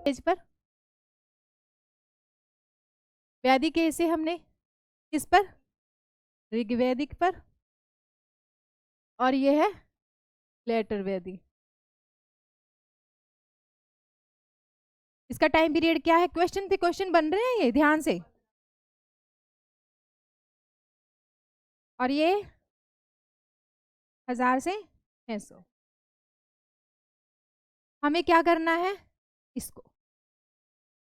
Page पर वैदिक से हमने किस पर, ऋग्वैदिक पर, और ये है लेटर वैदिक। इसका टाइम पीरियड क्या है, क्वेश्चन पे क्वेश्चन बन रहे हैं ये ध्यान से। और ये 1000 से 600। हमें क्या करना है इसको।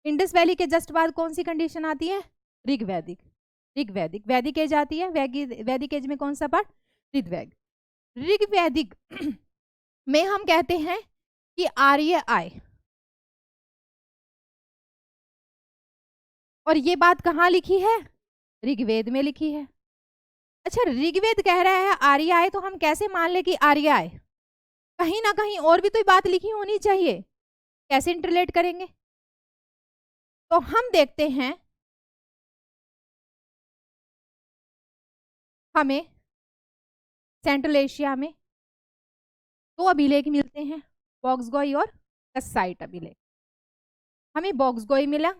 इंडस वैली के जस्ट बाद कौन सी कंडीशन आती है, ऋग्वैदिक। ऋग्वैदिक वैदिक एज आती है, वैदिक एज में कौन सा पार्ट, ऋग्वैदिक। ऋग्वैदिक में हम कहते हैं कि आर्य आए। और ये बात कहाँ लिखी है, ऋग्वेद में लिखी है। अच्छा, ऋग्वेद कह रहा है आर्य आए, तो हम कैसे मान ले कि आर्य आए, कहीं ना कहीं और भी तो बात लिखी होनी चाहिए, कैसे इंटरलेट करेंगे। तो हम देखते हैं, हमें सेंट्रल एशिया में 2 अभिलेख मिलते हैं, बॉक्सगोई और कसाइट अभिलेख। हमें बॉक्सगोई मिला,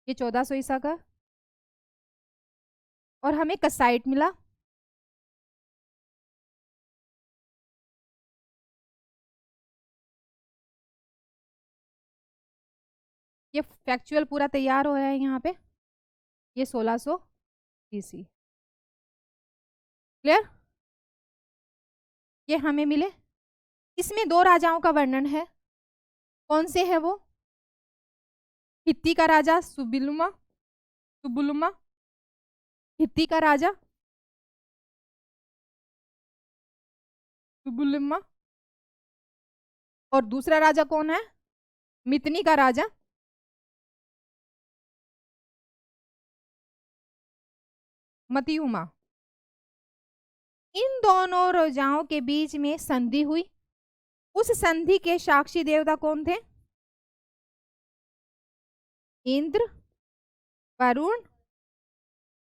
ये 1400 ईसा का, और हमें कसाइट मिला ये फैक्चुअल पूरा तैयार हो रहा है यहाँ पे, ये 1600 ईसी। क्लियर, ये हमें मिले। इसमें 2 राजाओं का वर्णन है, कौन से है वो, हित्ती का राजा सुबुलुमा, सुबुलुमा हित्ती का राजा सुबुलुमा, और दूसरा राजा कौन है, मितनी का राजा मतियुमा। इन दोनों राजाओं के बीच में संधि हुई। उस संधि के साक्षी देवता कौन थे, इंद्र, वरुण,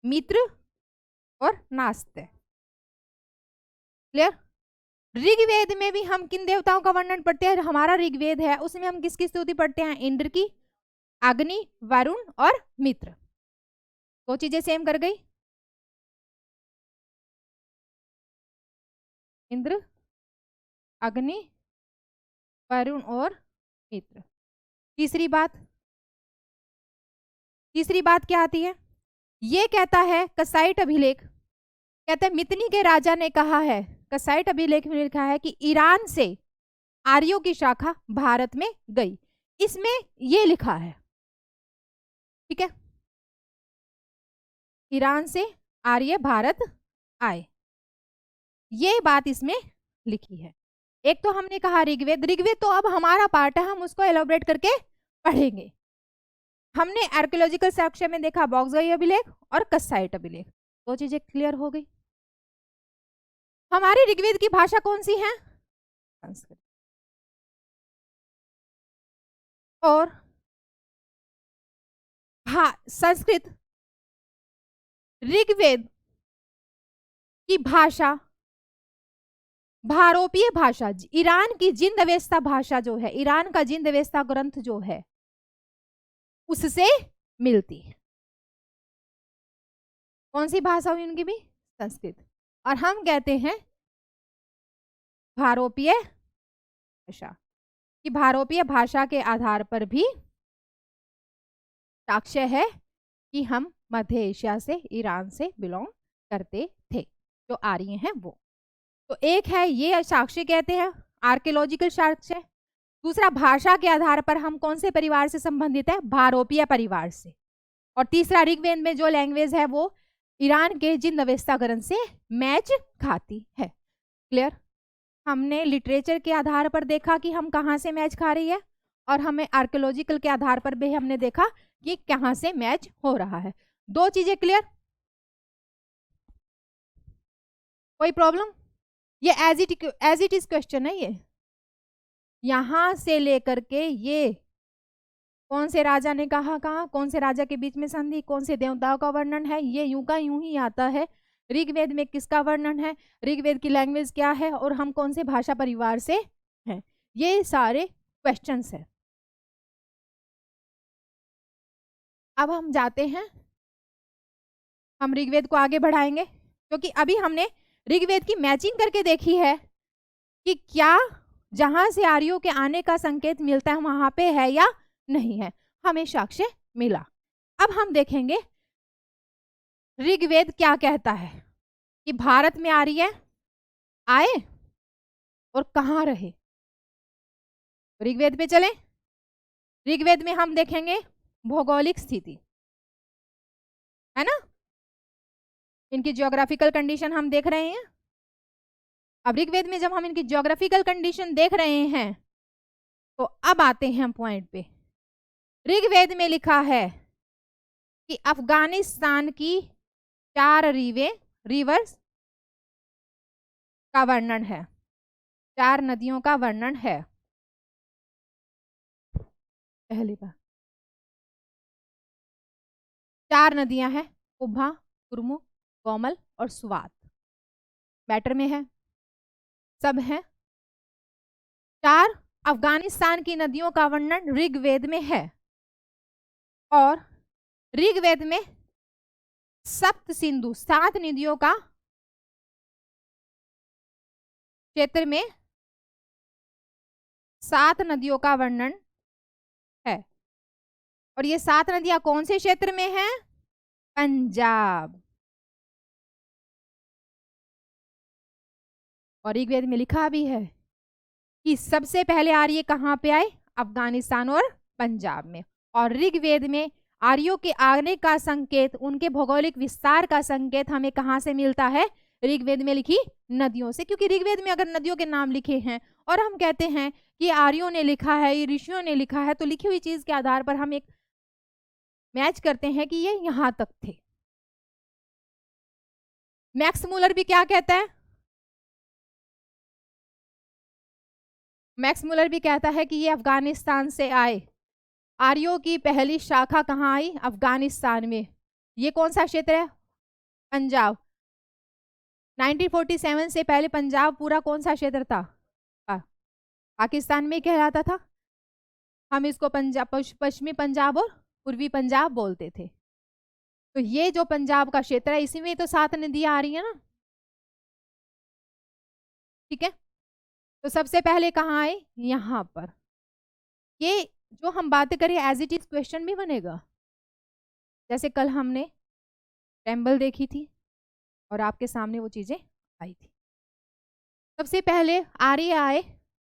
मित्र और नास्ते। क्लियर। ऋग्वेद में भी हम किन देवताओं का वर्णन पढ़ते हैं, हमारा ऋग्वेद है उसमें हम किसकी स्तुति पढ़ते हैं, इंद्र की, अग्नि, वरुण और मित्र। 2 चीजें सेम कर गई, इंद्र, अग्नि, वरुण और मित्र। तीसरी बात क्या आती है, ये कहता है कसाइट अभिलेख, कहते हैं मितनी के राजा ने कहा है, कसाइट अभिलेख में लिखा है कि ईरान से आर्यों की शाखा भारत में गई, इसमें ये लिखा है। ठीक है, ईरान से आर्य भारत आए, ये बात इसमें लिखी है। एक तो हमने कहा ऋग्वेद, ऋग्वेद तो अब हमारा पार्ट है, हम उसको एलोबरेट करके पढ़ेंगे। हमने आर्कियोलॉजिकल सेक्शन में देखा बॉक्सगोई अभिलेख और कसाइट अभिलेख, 2 चीजें क्लियर हो गई। हमारी ऋग्वेद की भाषा कौन सी है, संस्कृत। और संस्कृत ऋग्वेद की भाषा, भारोपीय भाषा, ईरान की जिंद अवेस्ता भाषा जो है, ईरान का जिंद अवेस्ता ग्रंथ जो है उससे मिलती है। कौन सी भाषा हुई उनकी भी, संस्कृत। और हम कहते हैं भारोपीय भाषा, कि भारोपीय भाषा के आधार पर भी साक्ष्य है कि हम मध्य एशिया से, ईरान से बिलोंग करते थे, जो आर्य हैं वो। तो एक है ये साक्ष्य कहते हैं आर्कियोलॉजिकल साक्ष्य, दूसरा भाषा के आधार पर हम कौन से परिवार से संबंधित है, भारोपीय परिवार से, और तीसरा ऋग्वेद में जो लैंग्वेज है वो ईरान के जिंद अवेस्ता ग्रंथ से मैच खाती है। क्लियर। हमने लिटरेचर के आधार पर देखा कि हम कहाँ से मैच खा रही है, और हमें आर्कियोलॉजिकल के आधार पर भी हमने देखा कि कहाँ से मैच हो रहा है। 2 चीजें क्लियर, कोई प्रॉब्लम। ये एज इट इज क्वेश्चन है, ये यहां से लेकर के ये कौन से राजा ने कहा, कौन से राजा के बीच में संधि, कौन से देवताओं का वर्णन है, ये यूं का यूं ही आता है। ऋग्वेद में किसका वर्णन है, ऋग्वेद की लैंग्वेज क्या है, और हम कौन से भाषा परिवार से हैं, ये सारे क्वेश्चंस है। अब हम जाते हैं, हम ऋग्वेद को आगे बढ़ाएंगे, क्योंकि अभी हमने ऋग्वेद की मैचिंग करके देखी है कि क्या जहां से आर्यों के आने का संकेत मिलता है वहां पे है या नहीं है, हमें साक्ष्य मिला। अब हम देखेंगे ऋग्वेद क्या कहता है कि भारत में आर्य आए और कहाँ रहे। ऋग्वेद पे चलें। ऋग्वेद में हम देखेंगे भौगोलिक स्थिति, है ना, इनकी ज्योग्राफिकल कंडीशन हम देख रहे हैं। अब ऋग्वेद में जब हम इनकी ज्योग्राफिकल कंडीशन देख रहे हैं तो अब आते हैं हम पॉइंट पे। ऋग्वेद में लिखा है कि अफगानिस्तान की 4 रिवर्स का वर्णन है, 4 नदियों का वर्णन है। पहली बार 4 नदियां हैं, कुब्भा, कुरमु, कोमल और सुवात। मैटर में है, सब है। 4 अफगानिस्तान की नदियों का वर्णन ऋग्वेद में है, और ऋग्वेद में सप्त सिंधु 7 नदियों का क्षेत्र में 7 नदियों का वर्णन है, और ये 7 नदियां कौन से क्षेत्र में हैं, पंजाब। और ऋग्वेद में लिखा भी है कि सबसे पहले आर्य कहाँ पे आए, अफगानिस्तान और पंजाब में। और ऋग्वेद में आर्यों के आने का संकेत, उनके भौगोलिक विस्तार का संकेत हमें कहाँ से मिलता है, ऋग्वेद में लिखी नदियों से। क्योंकि ऋग्वेद में अगर नदियों के नाम लिखे हैं और हम कहते हैं कि आर्यों ने लिखा है, ये ऋषियों ने लिखा है, तो लिखी हुई चीज के आधार पर हम एक मैच करते हैं कि ये यहां तक थे। मैक्स मूलर भी क्या कहता है, मैक्स मूलर भी कहता है कि ये अफगानिस्तान से आए। आर्यों की पहली शाखा कहाँ आई, अफगानिस्तान में। ये कौन सा क्षेत्र है, पंजाब। 1947 से पहले पंजाब पूरा कौन सा क्षेत्र था, पाकिस्तान में कहलाता था। हम इसको पंजाब, पश्चिमी पंजाब और पूर्वी पंजाब बोलते थे। तो ये जो पंजाब का क्षेत्र है, इसी में तो 7 नदियां आ रही है ना, ठीक है। तो सबसे पहले कहाँ आए, यहाँ पर। ये जो हम बातें करें एज इट इज क्वेश्चन भी बनेगा। जैसे कल हमने टेम्बल देखी थी और आपके सामने वो चीजें आई थी। सबसे पहले आर्य आए,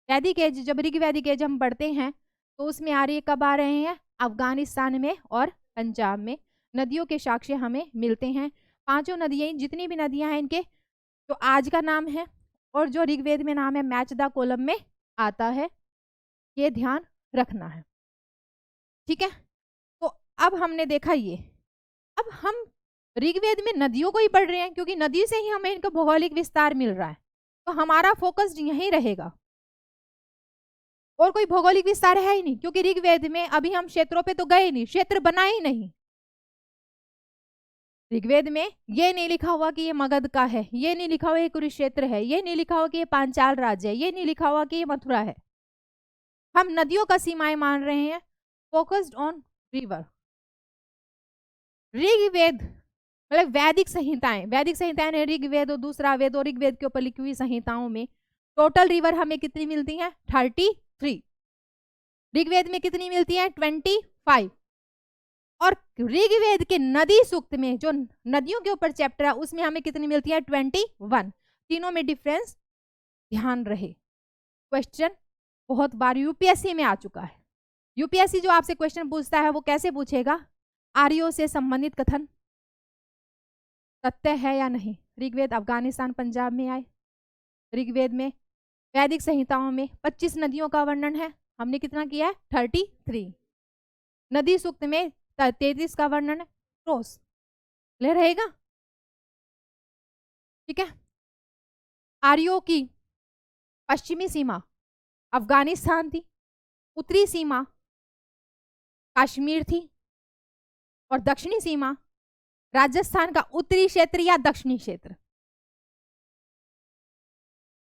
वैदिक एज, जब ऋग्वैदिक एज हम पढ़ते हैं तो उसमें आर्य कब आ रहे हैं, अफगानिस्तान में और पंजाब में। नदियों के साक्ष्य हमें मिलते हैं। 5 नदियां, जितनी भी नदियां हैं, इनके जो आज का नाम है और जो ऋग्वेद में नाम है मैच द कॉलम में आता है, ये ध्यान रखना है, ठीक है। तो अब हमने देखा ये, अब हम ऋग्वेद में नदियों को ही पढ़ रहे हैं, क्योंकि नदी से ही हमें इनका भौगोलिक विस्तार मिल रहा है, तो हमारा फोकस यहीं रहेगा। और कोई भौगोलिक विस्तार है ही नहीं, क्योंकि ऋग्वेद में अभी हम क्षेत्रों पे तो गए नहीं, क्षेत्र बना ही नहीं। ऋग्वेद में ये नहीं लिखा हुआ कि ये मगध का है, ये नहीं लिखा हुआ ये कुरुक्षेत्र है, ये नहीं लिखा हुआ कि ये पांचाल राज्य है, ये नहीं लिखा हुआ कि ये मथुरा है। हम नदियों का सीमाएं मान रहे हैं, फोकस्ड ऑन रिवर। ऋग्वेद मतलब वैदिक संहिताएं, वैदिक संहिताएं ने ऋग्वेद और दूसरा वेद और ऋग्वेद के ऊपर लिखी हुई संहिताओं में टोटल रिवर हमें कितनी मिलती हैं, 33। ऋग्वेद में कितनी मिलती है, 25। और ऋग्वेद के नदी सूक्त में जो नदियों के ऊपर चैप्टर है उसमें हमें कितनी मिलती है, 21। तीनों में डिफरेंस ध्यान रहे। क्वेश्चन बहुत बार यूपीएससी में आ चुका है। यूपीएससी जो आपसे क्वेश्चन पूछता है वो कैसे पूछेगा, आर्यों से संबंधित कथन सत्य है या नहीं। ऋग्वेद अफगानिस्तान पंजाब में आए, ऋग्वेद में वैदिक संहिताओं में 25 नदियों का वर्णन है, हमने कितना किया है, 33। नदी सूक्त में 33 का वर्णन है, क्रॉस ले रहेगा, ठीक है। आर्यों की पश्चिमी सीमा अफगानिस्तान थी, उत्तरी सीमा कश्मीर थी, और दक्षिणी सीमा राजस्थान का उत्तरी क्षेत्र या दक्षिणी क्षेत्र?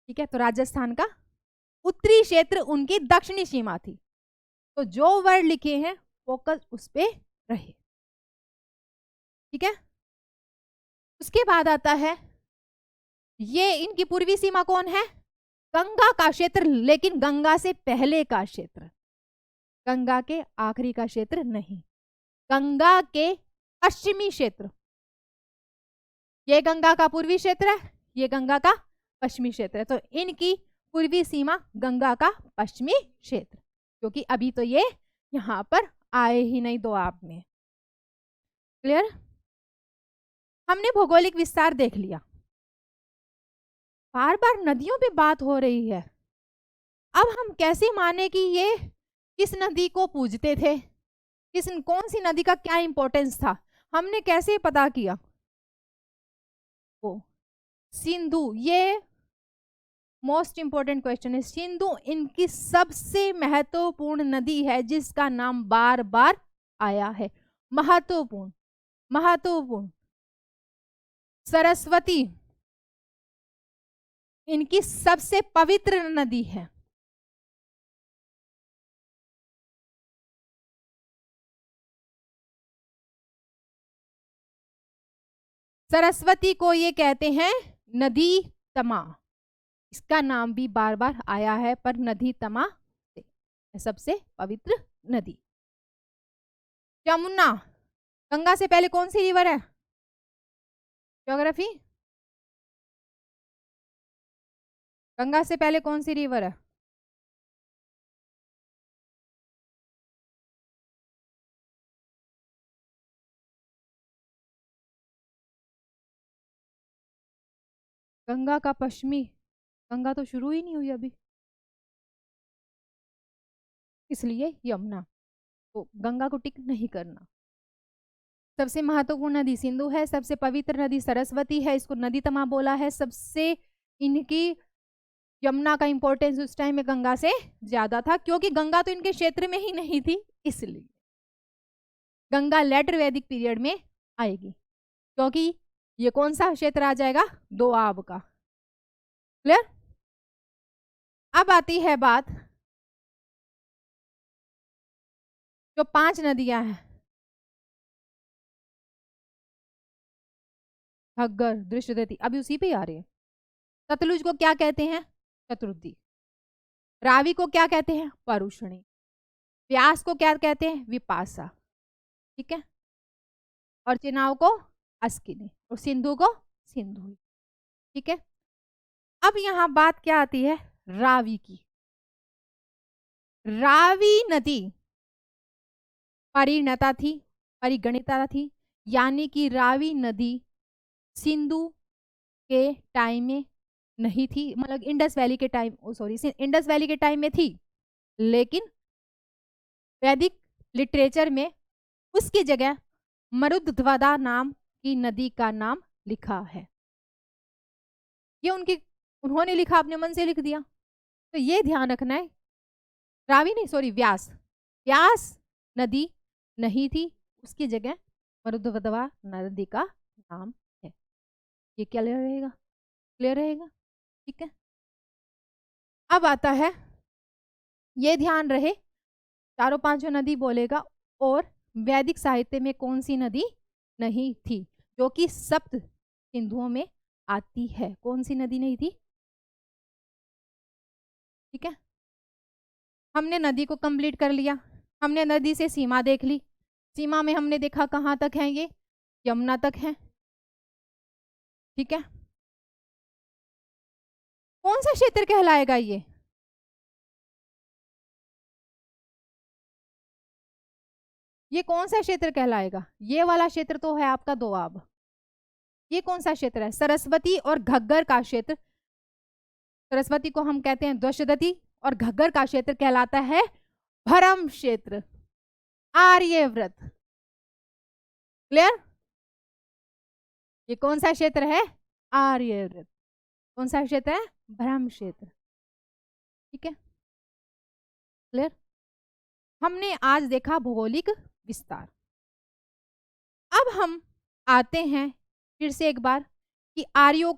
ठीक है, तो राजस्थान का उत्तरी क्षेत्र उनकी दक्षिणी सीमा थी। तो जो वर्ड लिखे हैं फोकस उस पे रहे। ठीक है, उसके बाद आता है ये इनकी पूर्वी सीमा कौन है? गंगा का क्षेत्र, लेकिन गंगा से पहले का क्षेत्र, गंगा के आखिरी का क्षेत्र नहीं, गंगा के पश्चिमी क्षेत्र। ये गंगा का पूर्वी क्षेत्र है, ये गंगा का पश्चिमी क्षेत्र है। तो इनकी पूर्वी सीमा गंगा का पश्चिमी क्षेत्र, क्योंकि अभी तो ये यहां पर आए ही नहीं दोआब में। क्लियर? हमने भौगोलिक विस्तार देख लिया। बार बार नदियों पे बात हो रही है। अब हम कैसे माने कि ये किस नदी को पूजते थे, कौन सी नदी का क्या इंपॉर्टेंस था, हमने कैसे पता किया? वो सिंधु, ये मोस्ट इंपॉर्टेंट क्वेश्चन है। सिंधु इनकी सबसे महत्वपूर्ण नदी है जिसका नाम बार बार आया है। महत्वपूर्ण, महत्वपूर्ण। सरस्वती इनकी सबसे पवित्र नदी है। सरस्वती को ये कहते हैं नदी तमा, इसका नाम भी बार बार आया है, पर नदी तमा से सबसे पवित्र नदी। यमुना, गंगा से पहले कौन सी रिवर है? ज्योग्राफी, गंगा से पहले कौन सी रिवर है? गंगा का पश्चिमी, गंगा तो शुरू ही नहीं हुई अभी, इसलिए यमुना, तो गंगा को टिक नहीं करना। सबसे महत्वपूर्ण नदी सिंधु है, सबसे पवित्र नदी सरस्वती है, इसको नदी तमा बोला है। सबसे इनकी यमुना का इंपॉर्टेंस उस टाइम में गंगा से ज्यादा था, क्योंकि गंगा तो इनके क्षेत्र में ही नहीं थी, इसलिए गंगा लेटर वैदिक पीरियड में आएगी, क्योंकि ये कौन सा क्षेत्र आ जाएगा? दोआब का। क्लियर? अब आती है बात जो 5 नदियां हैं, घग्गर, दृश्यवती, अभी उसी पे ही आ रही है। सतलुज को क्या कहते हैं? शत्रुद्री। रावी को क्या कहते हैं? परुषणी। व्यास को क्या कहते हैं? विपासा। ठीक है, और चिनाव को अस्किनी, और सिंधु को सिंधु। ठीक है, अब यहां बात क्या आती है? रावी की। रावी नदी परिणता थी, परिगणिता थी, यानी कि रावी नदी सिंधु के टाइम में नहीं थी, मतलब इंडस वैली के टाइम, सॉरी, इंडस वैली के टाइम में थी, लेकिन वैदिक लिटरेचर में उसकी जगह मरुद्वदा नाम की नदी का नाम लिखा है। ये उन्होंने लिखा, अपने मन से लिख दिया, तो ये ध्यान रखना है। रावी नहीं, सॉरी, व्यास, व्यास नदी नहीं थी, उसकी जगह मरुद्वदा नदी का नाम है। ये क्या क्लियर रहेगा? क्लियर रहेगा? ठीक है, अब आता है, ये ध्यान रहे, चारों पांचों नदी बोलेगा, और वैदिक साहित्य में कौन सी नदी नहीं थी जो कि सप्त सिंधुओं में आती है? कौन सी नदी नहीं थी? ठीक है, हमने नदी को कंप्लीट कर लिया, हमने नदी से सीमा देख ली, सीमा में हमने देखा कहाँ तक है, ये यमुना तक है। ठीक है, कौन सा क्षेत्र कहलाएगा ये? ये कौन सा क्षेत्र कहलाएगा? ये वाला क्षेत्र तो है आपका दोआब। ये कौन सा क्षेत्र है? सरस्वती और घग्गर का क्षेत्र। सरस्वती को हम कहते हैं द्वशदती, और घग्गर का क्षेत्र कहलाता है भरम क्षेत्र, आर्यव्रत। क्लियर? ये कौन सा क्षेत्र है? आर्यव्रत। कौन सा क्षेत्र है? भ्रम क्षेत्र। ठीक है, क्लियर? हमने आज देखा भौगोलिक विस्तार। अब हम आते हैं फिर से एक बार कि आर्यों